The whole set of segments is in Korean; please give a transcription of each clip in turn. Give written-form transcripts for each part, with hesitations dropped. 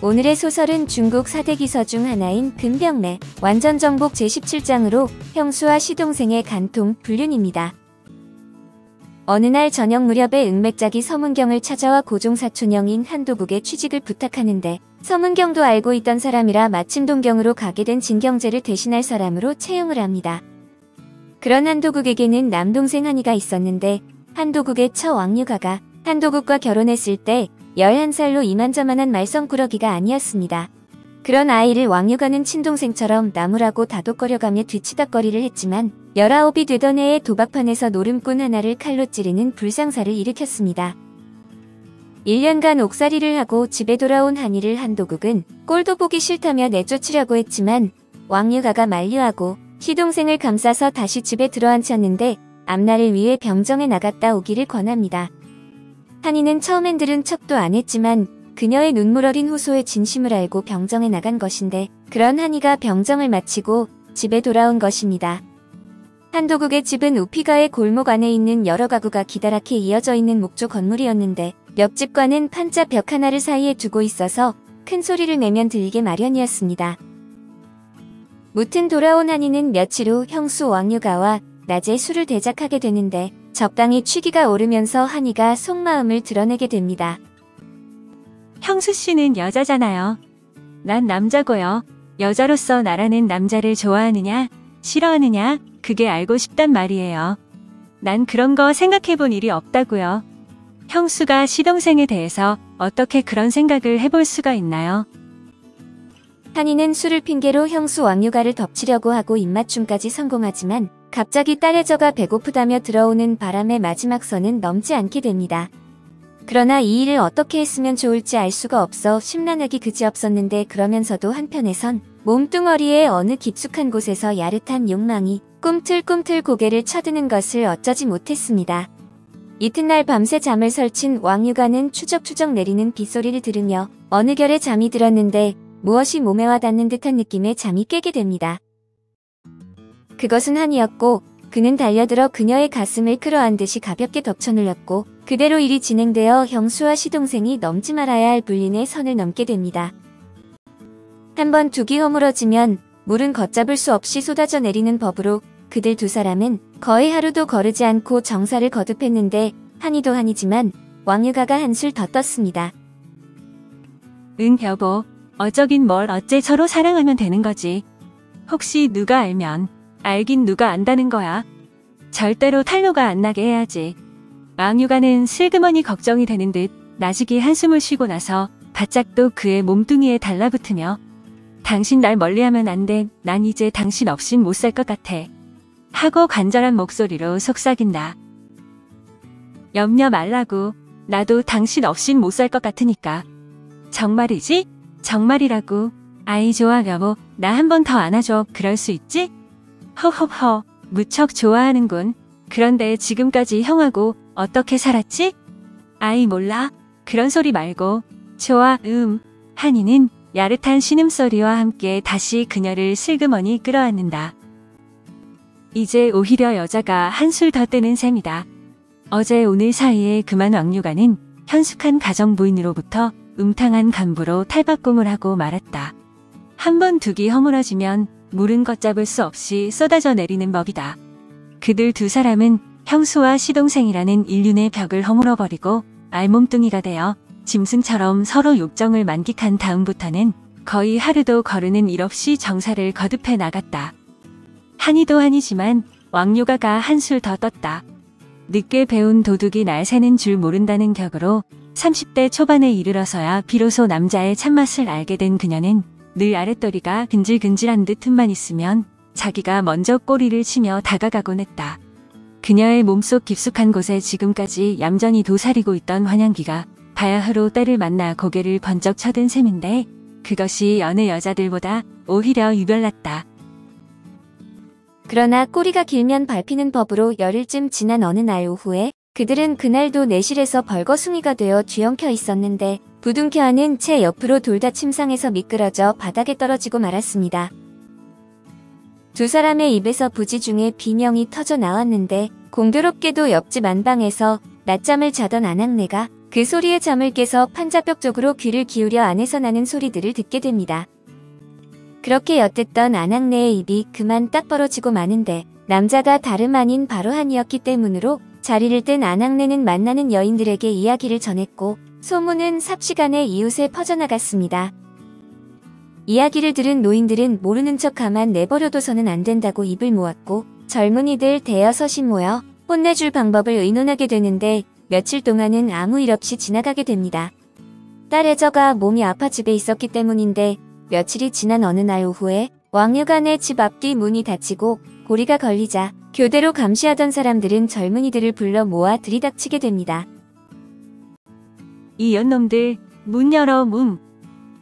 오늘의 소설은 중국 4대 기서 중 하나인 금병매 완전정복 제17장으로 형수와 시동생의 간통 불륜입니다. 어느 날 저녁 무렵에 응맥작이 서문경을 찾아와 고종사촌형인 한도국에 취직을 부탁하는데 서문경도 알고 있던 사람이라 마침 동경으로 가게 된 진경제를 대신할 사람으로 채용을 합니다. 그런 한도국에게는 남동생 한이가 있었는데 한도국의 처 왕유가가 한도국과 결혼했을 때 11살로 이만저만한 말썽꾸러기가 아니었습니다. 그런 아이를 왕유가는 친동생처럼 나무라고 다독거려가며 뒤치다꺼리를 했지만 19이 되던 해에 도박판에서 노름꾼 하나를 칼로 찌르는 불상사를 일으켰습니다. 1년간 옥살이를 하고 집에 돌아온 한이를 한도국은 꼴도 보기 싫다며 내쫓으려고 했지만 왕유가가 만류하고 시동생을 감싸서 다시 집에 들어앉혔는데 앞날을 위해 병정에 나갔다 오기를 권합니다. 한이는 처음엔 들은 척도 안 했지만 그녀의 눈물 어린 호소의 진심을 알고 병정에 나간 것인데 그런 한이가 병정을 마치고 집에 돌아온 것입니다. 한도국의 집은 우피가의 골목 안에 있는 여러 가구가 기다랗게 이어져 있는 목조 건물이었는데 옆집과는 판자 벽 하나를 사이에 두고 있어서 큰 소리를 내면 들리게 마련이었습니다. 무튼 돌아온 한이는 며칠 후 형수 왕유가와 낮에 술을 대작하게 되는데 적당히 취기가 오르면서 한이가 속마음을 드러내게 됩니다. 형수 씨는 여자잖아요. 난 남자고요. 여자로서 나라는 남자를 좋아하느냐, 싫어하느냐, 그게 알고 싶단 말이에요. 난 그런 거 생각해 본 일이 없다고요. 형수가 시동생에 대해서 어떻게 그런 생각을 해볼 수가 있나요? 한이는 술을 핑계로 형수 왕유가를 덮치려고 하고 입맞춤까지 성공하지만 갑자기 딸애저가 배고프다며 들어오는 바람에 마지막 선은 넘지 않게 됩니다. 그러나 이 일을 어떻게 했으면 좋을지 알 수가 없어 심란하기 그지없었는데 그러면서도 한편에선 몸뚱어리의 어느 깊숙한 곳에서 야릇한 욕망이 꿈틀꿈틀 고개를 쳐드는 것을 어쩌지 못했습니다. 이튿날 밤새 잠을 설친 왕유가는 추적추적 내리는 빗소리를 들으며 어느 결에 잠이 들었는데 무엇이 몸에 와닿는 듯한 느낌에 잠이 깨게 됩니다. 그것은 한이었고 그는 달려들어 그녀의 가슴을 끌어안듯이 가볍게 덮쳐눌렀고 그대로 일이 진행되어 형수와 시동생이 넘지 말아야 할 불륜의 선을 넘게 됩니다. 한번 둑이 허물어지면 물은 걷잡을 수 없이 쏟아져 내리는 법으로 그들 두 사람은 거의 하루도 거르지 않고 정사를 거듭했는데 한이도 한이지만 왕유가가 한술 더 떴습니다. 응 여보, 어쩌긴 뭘 어째 서로 사랑하면 되는 거지. 혹시 누가 알면 알긴 누가 안다는 거야. 절대로 탄로가 안 나게 해야지. 왕유가는 슬그머니 걱정이 되는 듯 나직이 한숨을 쉬고 나서 바짝 또 그의 몸뚱이에 달라붙으며 당신 날 멀리하면 안 돼. 난 이제 당신 없인 못 살 것 같아. 하고 간절한 목소리로 속삭인다. 염려 말라고. 나도 당신 없인 못 살 것 같으니까. 정말이지? 정말이라고. 아이 좋아 여보. 나 한 번 더 안아줘. 그럴 수 있지? 허허허. 무척 좋아하는군. 그런데 지금까지 형하고 어떻게 살았지? 아이 몰라. 그런 소리 말고. 좋아. 한이는 야릇한 신음소리와 함께 다시 그녀를 슬그머니 끌어안는다. 이제 오히려 여자가 한술 더 뜨는 셈이다. 어제 오늘 사이에 그만 왕유가는 현숙한 가정부인으로부터 음탕한 간부로 탈바꿈을 하고 말았다. 한번 둑이 허물어지면 물은 걷잡을 수 없이 쏟아져 내리는 법이다. 그들 두 사람은 형수와 시동생이라는 인륜의 벽을 허물어버리고 알몸뚱이가 되어 짐승처럼 서로 욕정을 만끽한 다음부터는 거의 하루도 거르는 일 없이 정사를 거듭해 나갔다. 한이도 한이지만 왕유가가 한술 더 떴다. 늦게 배운 도둑이 날 새는 줄 모른다는 격으로 30대 초반에 이르러서야 비로소 남자의 참맛을 알게 된 그녀는 늘 아랫도리가 근질근질한 듯 틈만 있으면 자기가 먼저 꼬리를 치며 다가가곤 했다. 그녀의 몸속 깊숙한 곳에 지금까지 얌전히 도사리고 있던 환향기가 바야흐로 때를 만나 고개를 번쩍 쳐든 셈인데 그것이 여느 여자들보다 오히려 유별났다. 그러나 꼬리가 길면 밟히는 법으로 열흘쯤 지난 어느 날 오후에 그들은 그날도 내실에서 벌거숭이가 되어 뒤엉켜 있었는데 부둥켜 안은 채 옆으로 돌다 침상에서 미끄러져 바닥에 떨어지고 말았습니다. 두 사람의 입에서 부지 중에 비명이 터져 나왔는데 공교롭게도 옆집 안방에서 낮잠을 자던 아낙네가 그 소리에 잠을 깨서 판자벽 쪽으로 귀를 기울여 안에서 나는 소리들을 듣게 됩니다. 그렇게 엿듣던 아낙네의 입이 그만 딱 벌어지고 마는데 남자가 다름 아닌 바로 한이었기 때문으로 자리를 뜬 아낙네는 만나는 여인들에게 이야기를 전했고 소문은 삽시간에 이웃에 퍼져나갔습니다. 이야기를 들은 노인들은 모르는 척 가만 내버려둬서는 안 된다고 입을 모았고 젊은이들 대여섯이 모여 혼내줄 방법을 의논하게 되는데 며칠 동안은 아무 일 없이 지나가게 됩니다. 딸 애저가 몸이 아파 집에 있었기 때문인데 며칠이 지난 어느 날 오후에 왕유간의 집 앞뒤 문이 닫히고 고리가 걸리자 교대로 감시하던 사람들은 젊은이들을 불러 모아 들이닥치게 됩니다. 이 연놈들 문 열어 문.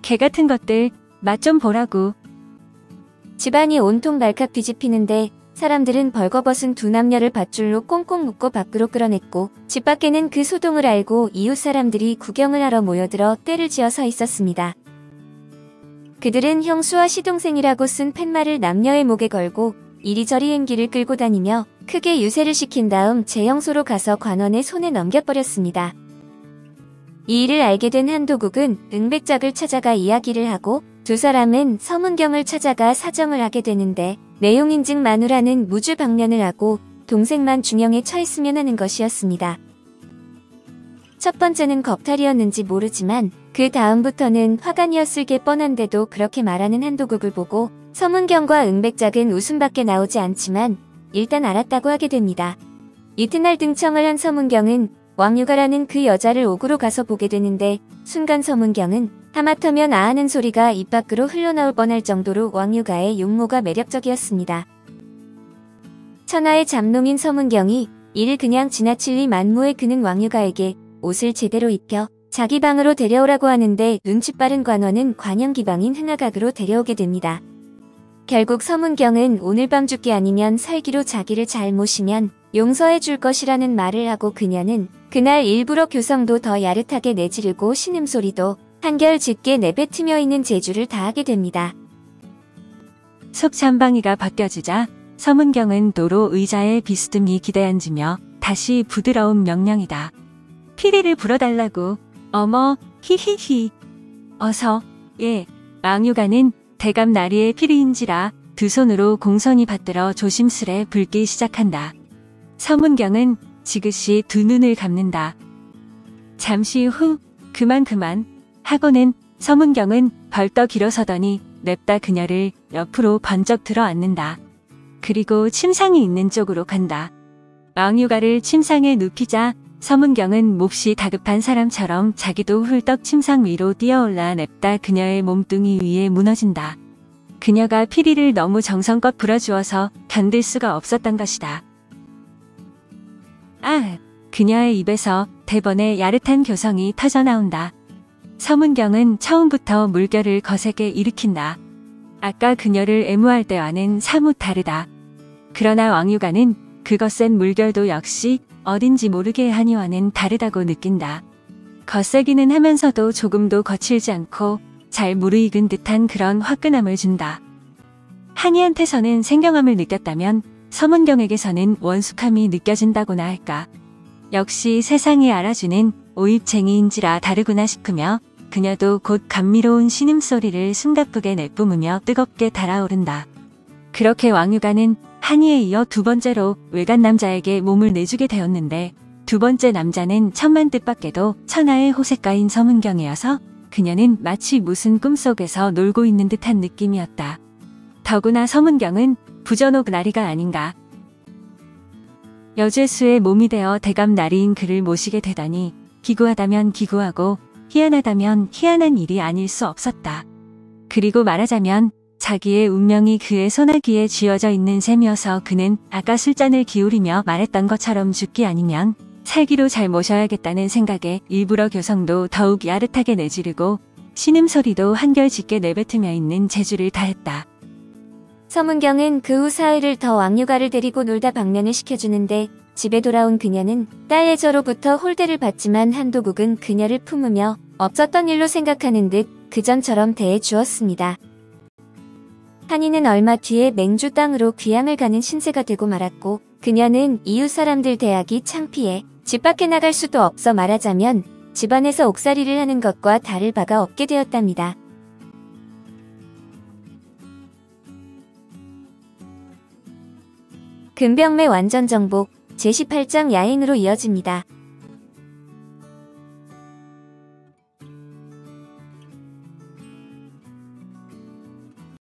개 같은 것들 맛 좀 보라고. 집안이 온통 발칵 뒤집히는데 사람들은 벌거벗은 두 남녀를 밧줄로 꽁꽁 묶고 밖으로 끌어냈고 집 밖에는 그 소동을 알고 이웃 사람들이 구경을 하러 모여들어 떼를 지어 서 있었습니다. 그들은 형수와 시동생이라고 쓴 팻말을 남녀의 목에 걸고 이리저리 행기를 끌고 다니며 크게 유세를 시킨 다음 재형소로 가서 관원의 손에 넘겨버렸습니다. 이 일을 알게 된 한도국은 응백작을 찾아가 이야기를 하고 두 사람은 서문경을 찾아가 사정을 하게 되는데 내용 인증 마누라는 무주방면을 하고 동생만 중형에 처했으면 하는 것이었습니다. 첫 번째는 겁탈이었는지 모르지만 그 다음부터는 화관이었을 게 뻔한데도 그렇게 말하는 한도국을 보고 서문경과 응백작은 웃음밖에 나오지 않지만 일단 알았다고 하게 됩니다. 이튿날 등청을 한 서문경은 왕유가라는 그 여자를 옥으로 가서 보게 되는데 순간 서문경은 하마터면 아하는 소리가 입 밖으로 흘러나올 뻔할 정도로 왕유가의 용모가 매력적이었습니다. 천하의 잡놈인 서문경이 이를 그냥 지나칠 리 만무에 그는 왕유가에게 옷을 제대로 입혀 자기 방으로 데려오라고 하는데 눈치 빠른 관원은 관영기방인 흥하각으로 데려오게 됩니다. 결국 서문경은 오늘 밤 죽기 아니면 살기로 자기를 잘 모시면 용서해 줄 것이라는 말을 하고 그녀는 그날 일부러 교성도 더 야릇하게 내지르고 신음소리도 한결 짙게 내뱉으며 있는 재주를 다하게 됩니다. 속 잠방이가 벗겨지자 서문경은 도로 의자에 비스듬히 기대앉으며 다시 부드러운 명령이다. 피리를 불어달라고. 어머 히히히. 어서. 예. 왕유가는 대감 나리의 피리인지라 두 손으로 공손히 받들어 조심스레 붉기 시작한다. 서문경은 지그시 두 눈을 감는다. 잠시 후 그만 하고는 서문경은 벌떡 일어서더니 냅다 그녀를 옆으로 번쩍 들어 앉는다. 그리고 침상이 있는 쪽으로 간다. 왕유가를 침상에 눕히자 서문경은 몹시 다급한 사람처럼 자기도 훌떡 침상 위로 뛰어올라 냅다 그녀의 몸뚱이 위에 무너진다. 그녀가 피리를 너무 정성껏 불어주어서 견딜 수가 없었던 것이다. 아! 그녀의 입에서 대번에 야릇한 교성이 터져나온다. 서문경은 처음부터 물결을 거세게 일으킨다. 아까 그녀를 애무할 때와는 사뭇 다르다. 그러나 왕유가는 그 거센 물결도 역시 어딘지 모르게 한이와는 다르다고 느낀다. 거세기는 하면서도 조금도 거칠지 않고 잘 무르익은 듯한 그런 화끈함을 준다. 한이한테서는 생경함을 느꼈다면 서문경에게서는 원숙함이 느껴진다고나 할까. 역시 세상이 알아주는 오입쟁이인지라 다르구나 싶으며 그녀도 곧 감미로운 신음소리를 숨가쁘게 내뿜으며 뜨겁게 달아오른다. 그렇게 왕유가는 한이에 이어 두 번째로 외간 남자에게 몸을 내주게 되었는데 두 번째 남자는 천만 뜻밖에도 천하의 호색가인 서문경이어서 그녀는 마치 무슨 꿈속에서 놀고 있는 듯한 느낌이었다. 더구나 서문경은 부전옥 나리가 아닌가. 여죄수의 몸이 되어 대감 나리인 그를 모시게 되다니 기구하다면 기구하고 희한하다면 희한한 일이 아닐 수 없었다. 그리고 말하자면 자기의 운명이 그의 소나기에 쥐어져 있는 셈이어서 그는 아까 술잔을 기울이며 말했던 것처럼 죽기 아니면 살기로 잘 모셔야겠다는 생각에 일부러 교성도 더욱 야릇하게 내지르고 신음소리도 한결 짙게 내뱉으며 있는 재주를 다했다. 서문경은 그 후 사흘을 더 왕유가를 데리고 놀다 방면을 시켜주는데 집에 돌아온 그녀는 딸 애저로부터 홀대를 받지만 한도국은 그녀를 품으며 없었던 일로 생각하는 듯 그전처럼 대해 주었습니다. 한이는 얼마 뒤에 맹주 땅으로 귀향을 가는 신세가 되고 말았고 그녀는 이웃 사람들 대하기 창피해 집 밖에 나갈 수도 없어 말하자면 집안에서 옥살이를 하는 것과 다를 바가 없게 되었답니다. 금병매 완전정복 제18장 야행으로 이어집니다.